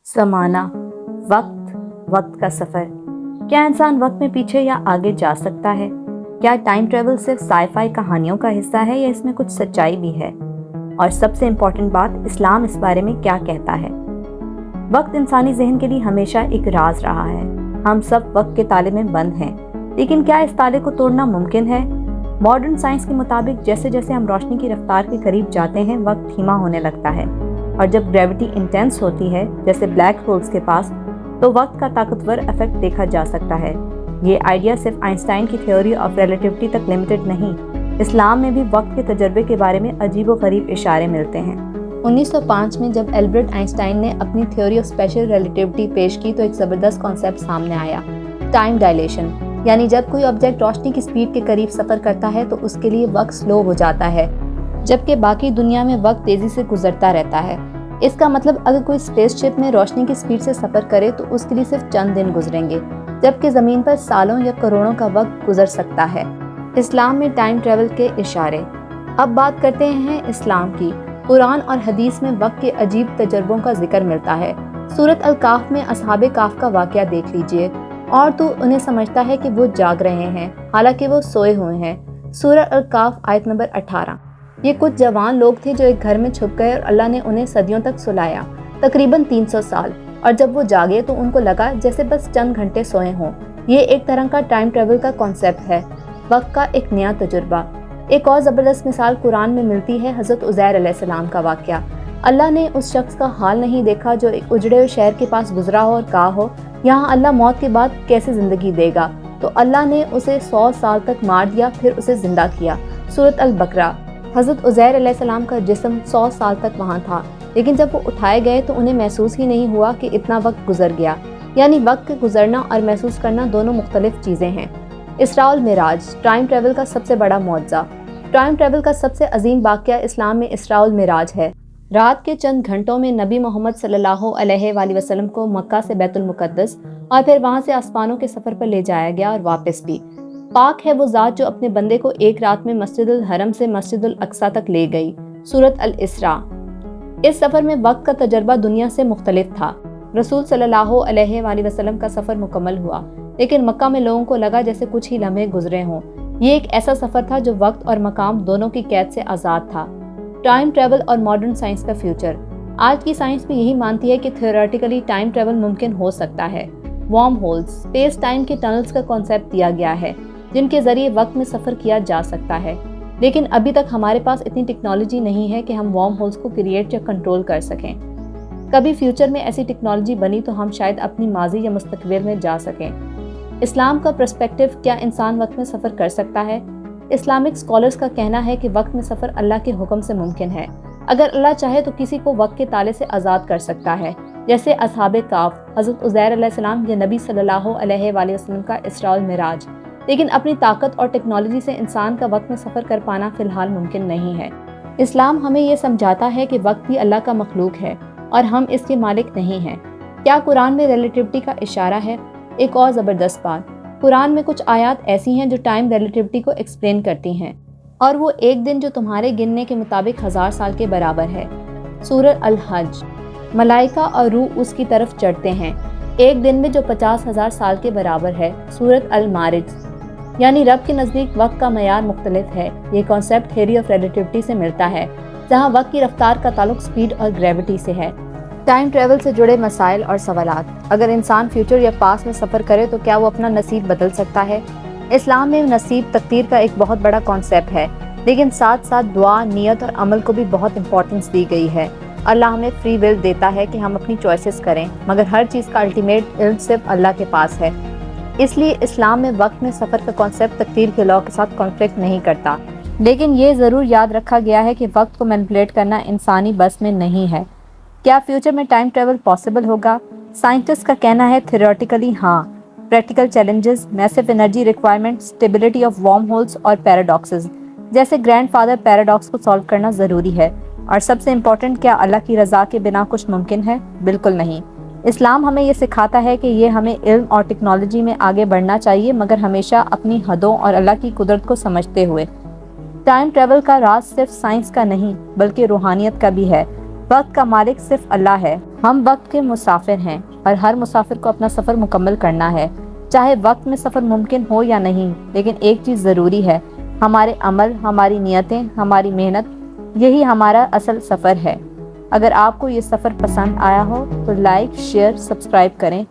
ज़माना, वक्त का सफ़र। क्या इंसान वक्त में पीछे या आगे जा सकता है? क्या टाइम ट्रेवल सिर्फ साई-फाई कहानियों का हिस्सा है या इसमें कुछ सच्चाई भी है? और सबसे इम्पोर्टेंट बात, इस्लाम इस बारे में क्या कहता है? वक्त इंसानी ज़हन के लिए हमेशा एक राज रहा है। हम सब वक्त के ताले में बंद हैं, लेकिन क्या इस ताले को तोड़ना मुमकिन है? मॉडर्न साइंस के मुताबिक जैसे जैसे हम रोशनी की रफ्तार के करीब जाते हैं, वक्त धीमा होने लगता है, और जब ग्रेविटी इंटेंस होती है, जैसे ब्लैक होल्स के पास, तो वक्त का ताकतवर इफेक्ट देखा जा सकता है। ये आइडिया सिर्फ आइंस्टाइन की थ्योरी ऑफ रिलेटिविटी तक लिमिटेड नहीं, इस्लाम में भी वक्त के तजर्बे के बारे में अजीबोगरीब इशारे मिलते हैं। 1905 में जब एल्बर्ट आइंस्टाइन ने अपनी थ्योरी ऑफ स्पेशल रिलेटिविटी पेश की तो एक ज़बरदस्त कॉन्सेप्ट सामने आया, टाइम डायलेशन। यानी जब कोई ऑब्जेक्ट रोशनी की स्पीड के करीब सफ़र करता है तो उसके लिए वक्त स्लो हो जाता है, जबकि बाकी दुनिया में वक्त तेज़ी से गुजरता रहता है। इसका मतलब अगर कोई स्पेसशिप में रोशनी की स्पीड से सफ़र करे तो उसके लिए सिर्फ चंद दिन गुजरेंगे, जबकि ज़मीन पर सालों या करोड़ों का वक्त गुजर सकता है। इस्लाम में टाइम ट्रेवल के इशारे। अब बात करते हैं इस्लाम की। कुरान और हदीस में वक्त के अजीब तजर्बों का जिक्र मिलता है। सूरत अल-काफ में असहाबे काफ का वाक़या देख लीजिए, और तो उन्हें समझता है कि वो जाग रहे हैं, हालांकि वो सोए हुए हैं। सूरत अल-काफ आयत नंबर 18। ये कुछ जवान लोग थे जो एक घर में छुप गए और अल्लाह ने उन्हें सदियों तक सुलाया, तकरीबन 300 साल, और जब वो जागे तो उनको लगा जैसे बस चंद घंटे सोए हों। ये एक तरह का टाइम ट्रेवल का कॉन्सेप्ट है, वक्त का एक नया तजुर्बा। एक और ज़बरदस्त मिसाल कुरान में मिलती है हज़रत उज़ैर अलैहिस्सलाम का वाक़या। अल्लाह ने उस शख्स का हाल नहीं देखा जो एक उजड़े हुए शहर के पास गुजरा हो और कहा हो, यहाँ अल्लाह मौत के बाद कैसे ज़िंदगी देगा, तो अल्लाह ने उसे 100 साल तक मार दिया, फिर उसे ज़िंदा किया। सूरत अल-बकरा। हज़रत उज़ैर अलैहिस्सलाम का जिस्म 100 साल तक वहाँ था, लेकिन जब वो उठाए गए तो उन्हें महसूस ही नहीं हुआ कि इतना वक्त गुजर गया। यानी वक्त के गुजरना और महसूस करना दोनों मुख्तलिफ चीज़ें हैं। इसरा और मिराज, टाइम ट्रेवल का सबसे बड़ा मुअज्जा। टाइम ट्रेवल का सबसे अजीम वाक़या इस्लाम में इसरा और मिराज है। रात के चंद घंटों में नबी मोहम्मद सल्लल्लाहु अलैहि वसल्लम को मक्का से बैतुल मुक़द्दस और फिर वहाँ से आसमानों के सफ़र पर ले जाया गया, और वापस भी। पाक है वो ज़ात जो अपने बंदे को एक रात में मस्जिदुल हरम से मस्जिदुल अक्सा तक ले गई। सूरत अल इसरा। इस सफ़र में वक्त का तजर्बा दुनिया से मुख्तलिफ था। रसूल सल्लल्लाहु अलैहि वसल्लम का सफ़र मुकम्मल हुआ, लेकिन मक्का में लोगों को लगा जैसे कुछ ही लम्हे गुजरे हों। ये एक ऐसा सफ़र था जो वक्त और मकाम दोनों की कैद से आज़ाद था। टाइम ट्रेवल और मॉडर्न साइंस का फ्यूचर। आज की साइंस भी यही मानती है कि थ्योरेटिकली टाइम ट्रेवल मुमकिन हो सकता है। वार्म होल्स, स्पेस टाइम के टनल्स का कॉन्सेप्ट दिया गया है, जिनके ज़रिए वक्त में सफ़र किया जा सकता है, लेकिन अभी तक हमारे पास इतनी टेक्नोलॉजी नहीं है कि हम वार्म होल्स को क्रिएट या कंट्रोल कर सकें। कभी फ्यूचर में ऐसी टेक्नोलॉजी बनी तो हम शायद अपनी माजी या मुस्तकबिल में जा सकें। इस्लाम का पर्सपेक्टिव, क्या इंसान वक्त में सफ़र कर सकता है? इस्लामिक स्कॉलर्स का कहना है कि वक्त में सफ़र अल्लाह के हुक्म से मुमकिन है। अगर अल्लाह चाहे तो किसी को वक्त के ताले से आज़ाद कर सकता है, जैसे असहाबे काफ, हज़रत उज़ैर अलैहिस्सलाम या नबी सल्लल्लाहु अलैहि वसल्लम का इसरा और मिराज। लेकिन अपनी ताकत और टेक्नोलॉजी से इंसान का वक्त में सफ़र कर पाना फ़िलहाल मुमकिन नहीं है। इस्लाम हमें ये समझाता है कि वक्त भी अल्लाह का मखलूक है और हम इसके मालिक नहीं हैं। क्या कुरान में रिलेटिविटी का इशारा है? एक और ज़बरदस्त बात, कुरान में कुछ आयत ऐसी हैं जो टाइम रिलेटिविटी को एक्सप्लेन करती हैं, और वो एक दिन जो तुम्हारे गिनने के मुताबिक 1000 साल के बराबर है। सूरह अल-हज। मलाइका और रूह उसकी तरफ चढ़ते हैं एक दिन में जो 50,000 साल के बराबर है। सूरह अल-मारिज। यानी रब के नज़दीक वक्त का मयार मुख्तलिफ है। ये कॉन्सेप्ट थ्योरी ऑफ रिलेटिविटी से मिलता है, जहाँ वक्त की रफ्तार का ताल्लुक स्पीड और ग्रेविटी से है। टाइम ट्रेवल से जुड़े मसाइल और सवालात। अगर इंसान फ्यूचर या पास्ट में सफ़र करे तो क्या वो अपना नसीब बदल सकता है? इस्लाम में नसीब तकदीर का एक बहुत बड़ा कॉन्सेप्ट है, लेकिन साथ साथ दुआ, नियत और अमल को भी बहुत इंपॉर्टेंस दी गई है। अल्लाह हमें फ्री विल देता है कि हम अपनी चॉइसेस करें, मगर हर चीज़ का अल्टीमेट इल्म सिर्फ अल्लाह के पास है। इसलिए इस्लाम में वक्त में सफ़र का कॉन्सेप्ट तकदीर के लॉ के साथ कॉन्फ्लिक्ट नहीं करता, लेकिन ये ज़रूर याद रखा गया है कि वक्त को मैनिपुलेट करना इंसानी बस में नहीं है। क्या फ्यूचर में टाइम ट्रेवल पॉसिबल होगा? साइंटिस्ट का कहना है थ्योरेटिकली हाँ। Practical challenges, massive energy requirement, stability of warm holes और पैराडॉक्सेस जैसे ग्रैंडफादर पैराडॉक्स को सॉल्व करना ज़रूरी है। और सबसे इम्पोर्टेंट, क्या अल्लाह की रज़ा के बिना कुछ मुमकिन है? बिल्कुल नहीं। इस्लाम हमें ये सिखाता है कि ये हमें इल्म और टेक्नोलॉजी में आगे बढ़ना चाहिए, मगर हमेशा अपनी हदों और अल्लाह की कुदरत को समझते हुए। टाइम ट्रेवल का राज सिर्फ साइंस का नहीं बल्कि रूहानियत का भी है। वक्त का मालिक सिर्फ अल्लाह है। ہم وقت کے مسافر ہیں اور ہر مسافر کو اپنا سفر مکمل کرنا ہے، چاہے وقت میں سفر ممکن ہو یا نہیں، لیکن ایک چیز ضروری ہے، ہمارے عمل، ہماری نیتیں، ہماری محنت، یہی ہمارا اصل سفر ہے۔ اگر آپ کو یہ سفر پسند آیا ہو تو لائک، شیئر، سبسکرائب کریں۔